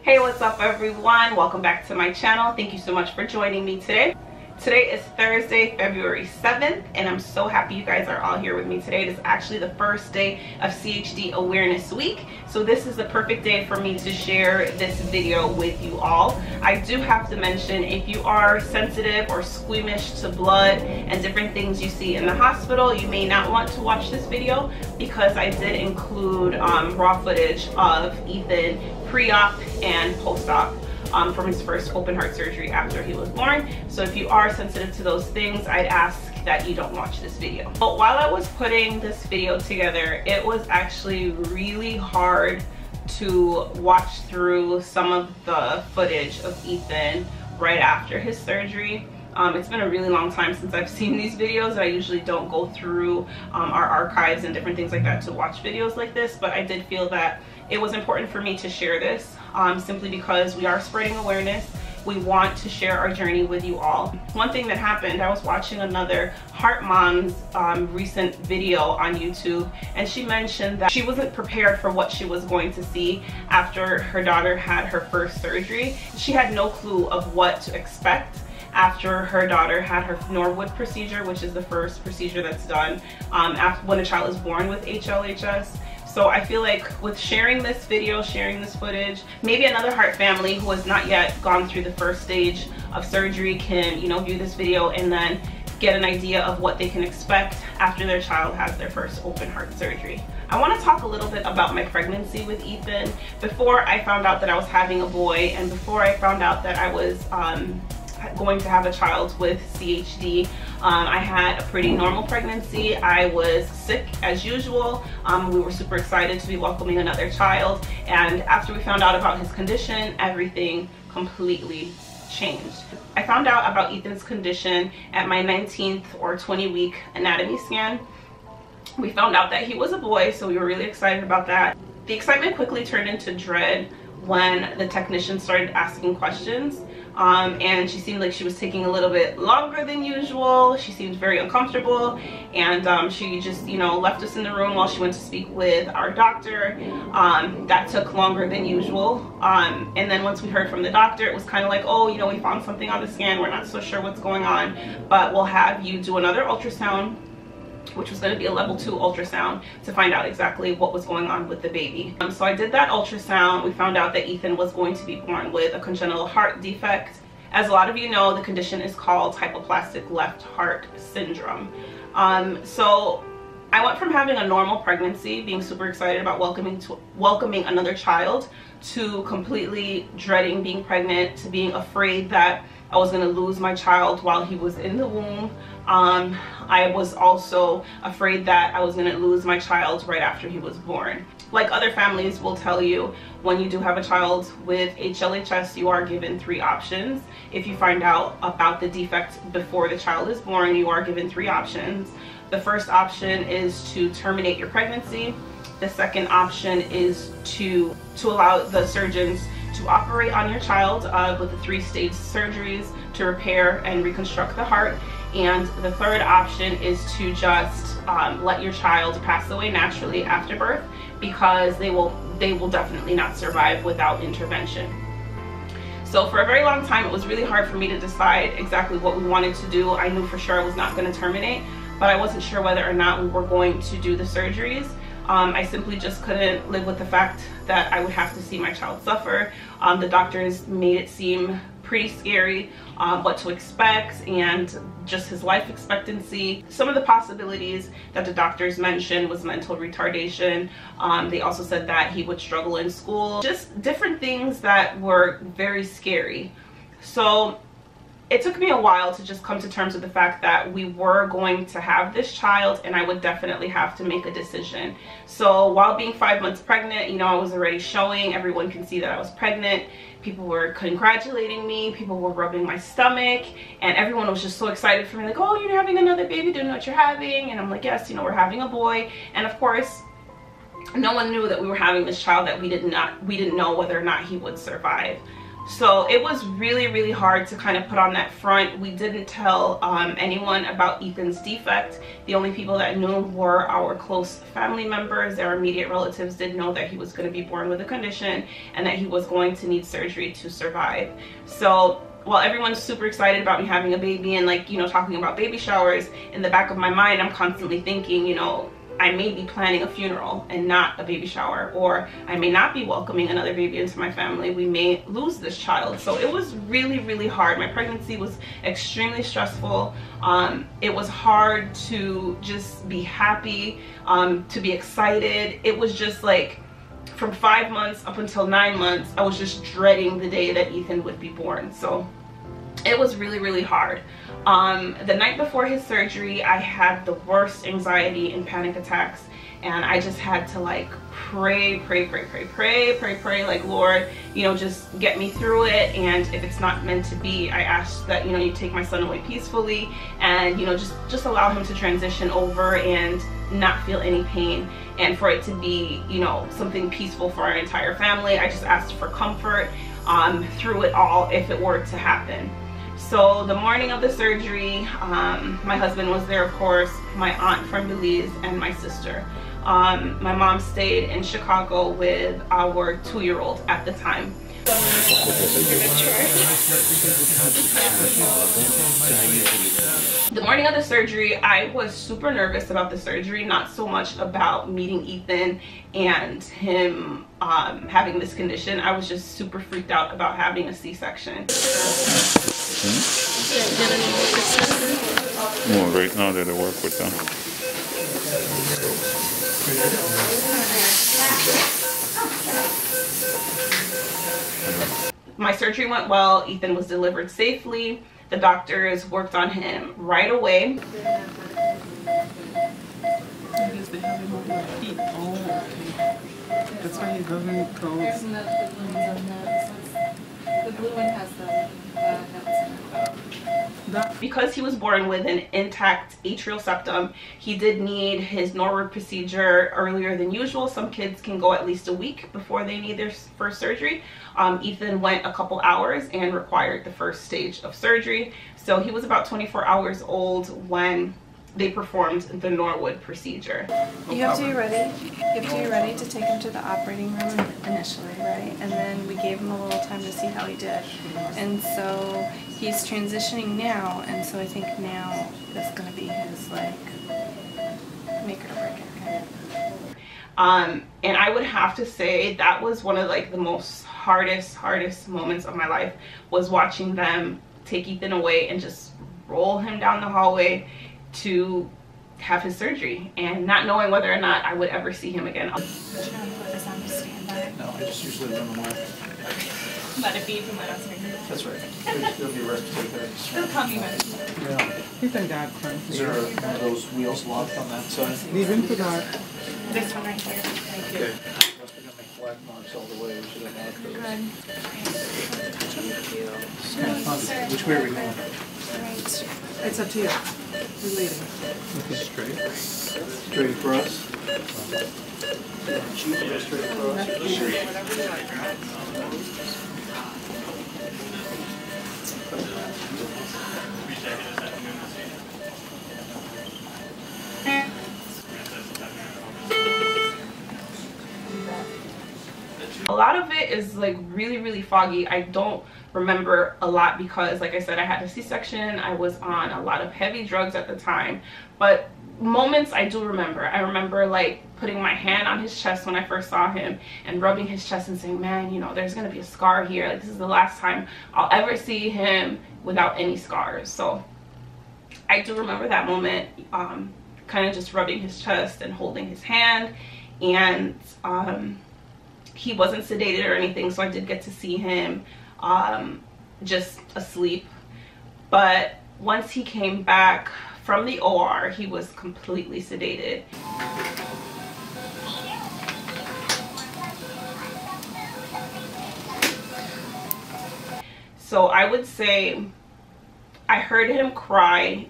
Hey, what's up everyone? Welcome back to my channel. Thank you so much for joining me today. Today is Thursday, February 7th, and I'm so happy you guys are all here with me today. It is actually the first day of CHD Awareness Week, so this is the perfect day for me to share this video with you all. I do have to mention, if you are sensitive or squeamish to blood and different things you see in the hospital, you may not want to watch this video because I did include raw footage of Ethan pre-op and post-op. From his first open heart surgery after he was born. So if you are sensitive to those things, I'd ask that you don't watch this video. But while I was putting this video together, it was actually really hard to watch through some of the footage of Ethan right after his surgery. It's been a really long time since I've seen these videos. I usually don't go through our archives and different things like that to watch videos like this, but I did feel that it was important for me to share this simply because we are spreading awareness. We want to share our journey with you all. One thing that happened, I was watching another Heart Mom's recent video on YouTube, and she mentioned that she wasn't prepared for what she was going to see after her daughter had her first surgery. She had no clue of what to expect after her daughter had her Norwood procedure, which is the first procedure that's done when a child is born with HLHS. So I feel like with sharing this video, sharing this footage, maybe another heart family who has not yet gone through the first stage of surgery can, view this video and then get an idea of what they can expect after their child has their first open heart surgery. I want to talk a little bit about my pregnancy with Ethan. Before I found out that I was having a boy, and before I found out that I was going to have a child with CHD, I had a pretty normal pregnancy. I was sick as usual. We were super excited to be welcoming another child, and after we found out about his condition, everything completely changed. I found out about Ethan's condition at my 19th or 20-week anatomy scan. We found out that he was a boy, so we were really excited about that. The excitement quickly turned into dread when the technician started asking questions. And she seemed like she was taking a little bit longer than usual. She seemed very uncomfortable, and she just left us in the room while she went to speak with our doctor. That took longer than usual, and then once we heard from the doctor, it was kind of like, oh, we found something on the scan, we're not so sure what's going on, but we'll have you do another ultrasound, which was going to be a level 2 ultrasound, to find out exactly what was going on with the baby. So I did that ultrasound. We found out that Ethan was going to be born with a congenital heart defect. As a lot of you know, the condition is called hypoplastic left heart syndrome. So I went from having a normal pregnancy, being super excited about welcoming another child, to completely dreading being pregnant, to being afraid that I was going to lose my child while he was in the womb. I was also afraid that I was going to lose my child right after he was born. Like other families will tell you, when you do have a child with HLHS, you are given 3 options. If you find out about the defect before the child is born, you are given 3 options. The first option is to terminate your pregnancy. The second option is to allow the surgeons to operate on your child with the 3-stage surgeries to repair and reconstruct the heart. And the third option is to just let your child pass away naturally after birth, because they will definitely not survive without intervention. So for a very long time, it was really hard for me to decide exactly what we wanted to do. I knew for sure I was not going to terminate, but I wasn't sure whether or not we were going to do the surgeries. I simply just couldn't live with the fact that I would have to see my child suffer. The doctors made it seem pretty scary what to expect, and just his life expectancy. Some of the possibilities that the doctors mentioned was mental retardation. They also said that he would struggle in school. Just different things that were very scary. So it took me a while to just come to terms with the fact that we were going to have this child, and I would definitely have to make a decision. So while being 5 months pregnant, I was already showing. Everyone can see that I was pregnant. People were congratulating me. People were rubbing my stomach, and everyone was just so excited for me, like, oh, you're having another baby, do you know what you're having? And I'm like, yes, we're having a boy. And of course, no one knew that we were having this child, that we didn't know whether or not he would survive. So it was really hard to kind of put on that front. We didn't tell anyone about Ethan's defect. The only people that knew were our close family members. Our immediate relatives did know that he was going to be born with a condition and that he was going to need surgery to survive. So while everyone's super excited about me having a baby and, like, you know, talking about baby showers, in the back of my mind I'm constantly thinking, you know, I may be planning a funeral and not a baby shower, or I may not be welcoming another baby into my family. We may lose this child. So it was really hard. My pregnancy was extremely stressful. It was hard to just be happy, to be excited. It was just like, from 5 months up until 9 months, I was just dreading the day that Ethan would be born. So it was really hard. The night before his surgery, I had the worst anxiety and panic attacks, and I just had to, like, pray, like, Lord, you know, just get me through it, and if it's not meant to be, I ask that, you know, you take my son away peacefully, and, you know, just allow him to transition over and not feel any pain, and for it to be, you know, something peaceful for our entire family. I just asked for comfort through it all if it were to happen. So the morning of the surgery, my husband was there, of course, my aunt from Belize, and my sister. My mom stayed in Chicago with our 2-year-old at the time. The morning of the surgery, I was super nervous about the surgery, not so much about meeting Ethan and him having this condition. I was just super freaked out about having a C-section. Well, right now they're to work with them. My surgery went well. Ethan was delivered safely. The doctors worked on him right away. That's why he doesn't close. There's no blue ones on that. The blue one has the Because he was born with an intact atrial septum, he did need his Norwood procedure earlier than usual. Some kids can go at least a week before they need their first surgery. Ethan went a couple hours and required the first stage of surgery. So he was about 24 hours old when they performed the Norwood procedure. You have to be ready. You have to be ready to take him to the operating room initially, right? And then we gave him a little time to see how he did. And so he's transitioning now, and so I think now is going to be his, like, make it or break it kind of. And I would have to say that was one of, like, the most hardest moments of my life, was watching them take Ethan away and just roll him down the hallway to have his surgery, and not knowing whether or not I would ever see him again. Should I put this on the standby? No, I just usually run them away. Let it be from my husband. That's right. There'll be a rest to take that. It'll come you back. Yeah. He's in God crazy. Is there one of those wheels locked on that side? Leave him to God. This one right here. Thank you. Okay. Unless we're gonna make black marks all the way, we should have marked those. Good. Which way are we going? Right. It's up to you. We're leaving. Okay, straight. Straight across. Straight A lot of it is, like, really foggy. I don't remember a lot because, like I said, I had a C-section. I was on a lot of heavy drugs at the time, but moments I do remember. I remember, like, putting my hand on his chest when I first saw him and rubbing his chest and saying, man, you know, there's gonna be a scar here. Like, this is the last time I'll ever see him without any scars. So I do remember that moment, kind of just rubbing his chest and holding his hand. And he wasn't sedated or anything, so I did get to see him just asleep. But once he came back from the OR, he was completely sedated. So I would say I heard him cry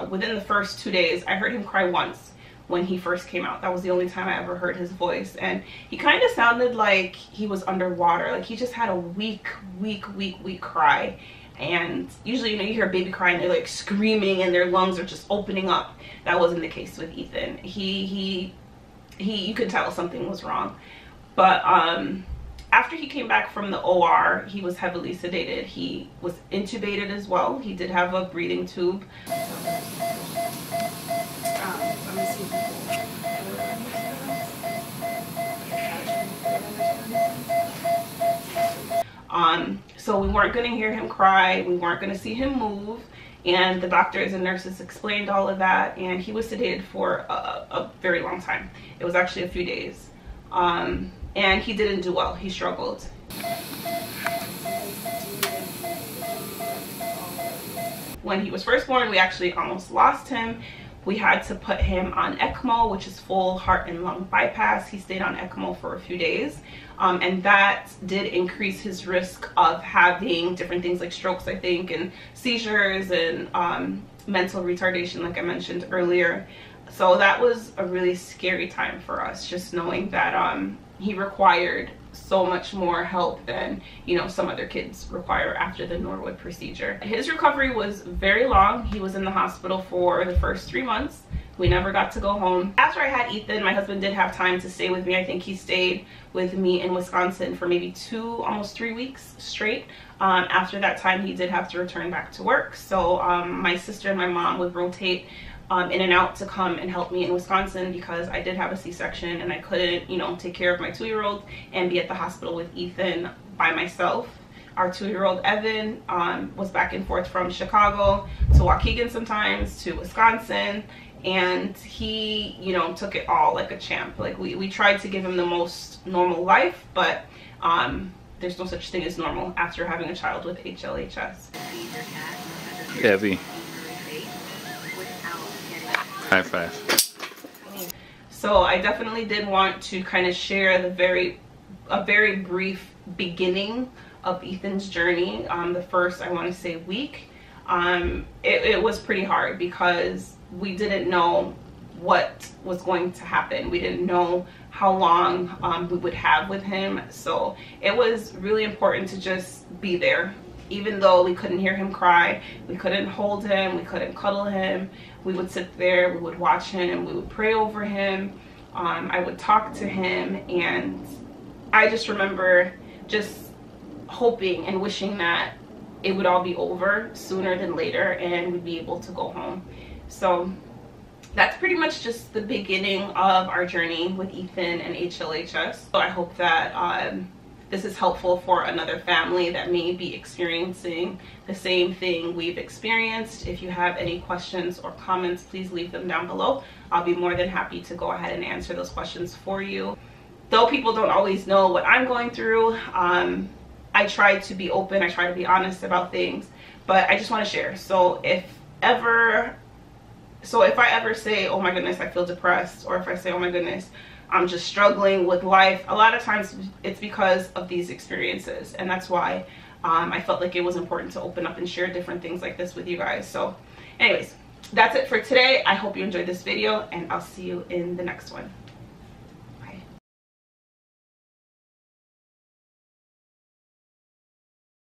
within the first 2 days. I heard him cry once when he first came out. That was the only time I ever heard his voice, and he kind of sounded like he was underwater. Like he just had a weak cry. And usually, you know, you hear a baby cry and they're like screaming and their lungs are just opening up. That wasn't the case with Ethan. He you could tell something was wrong. But after he came back from the OR, he was heavily sedated. He was intubated as well. He did have a breathing tube. So we weren't going to hear him cry, we weren't going to see him move, and the doctors and nurses explained all of that, and he was sedated for a very long time. It was actually a few days, and he didn't do well. He struggled. When he was first born, we actually almost lost him. We had to put him on ECMO, which is full heart and lung bypass. He stayed on ECMO for a few days, and that did increase his risk of having different things like strokes, I think, and seizures and mental retardation, like I mentioned earlier. So that was a really scary time for us, just knowing that he required so much more help than, you know, some other kids require after the Norwood procedure. His recovery was very long. He was in the hospital for the first 3 months. We never got to go home. After I had Ethan, my husband did have time to stay with me. I think he stayed with me in Wisconsin for maybe almost 3 weeks straight. After that time, he did have to return back to work. So my sister and my mom would rotate in and out to come and help me in Wisconsin, because I did have a C-section and I couldn't, you know, take care of my 2-year-old and be at the hospital with Ethan by myself. Our 2-year-old Evan was back and forth from Chicago to Waukegan sometimes, to Wisconsin, and he, you know, took it all like a champ. Like we tried to give him the most normal life, but there's no such thing as normal after having a child with HLHS. Heavy. High five. So I definitely did want to kind of share a very brief beginning of Ethan's journey. The first, I want to say, week. It was pretty hard because we didn't know what was going to happen. We didn't know how long we would have with him. So it was really important to just be there. Even though we couldn't hear him cry, we couldn't hold him, we couldn't cuddle him, we would sit there, we would watch him, we would pray over him. I would talk to him, and I just remember just hoping and wishing that it would all be over sooner than later and we'd be able to go home. So that's pretty much just the beginning of our journey with Ethan and HLHS. So I hope that this is helpful for another family that may be experiencing the same thing we've experienced. If you have any questions or comments, please leave them down below. I'll be more than happy to go ahead and answer those questions for you. Though people don't always know what I'm going through, I try to be open, I try to be honest about things, but I just want to share. So if I ever say, oh my goodness, I feel depressed, or if I say, oh my goodness, I'm just struggling with life, a lot of times it's because of these experiences, and that's why I felt like it was important to open up and share different things like this with you guys. So anyways, that's it for today. I hope you enjoyed this video, and I'll see you in the next one.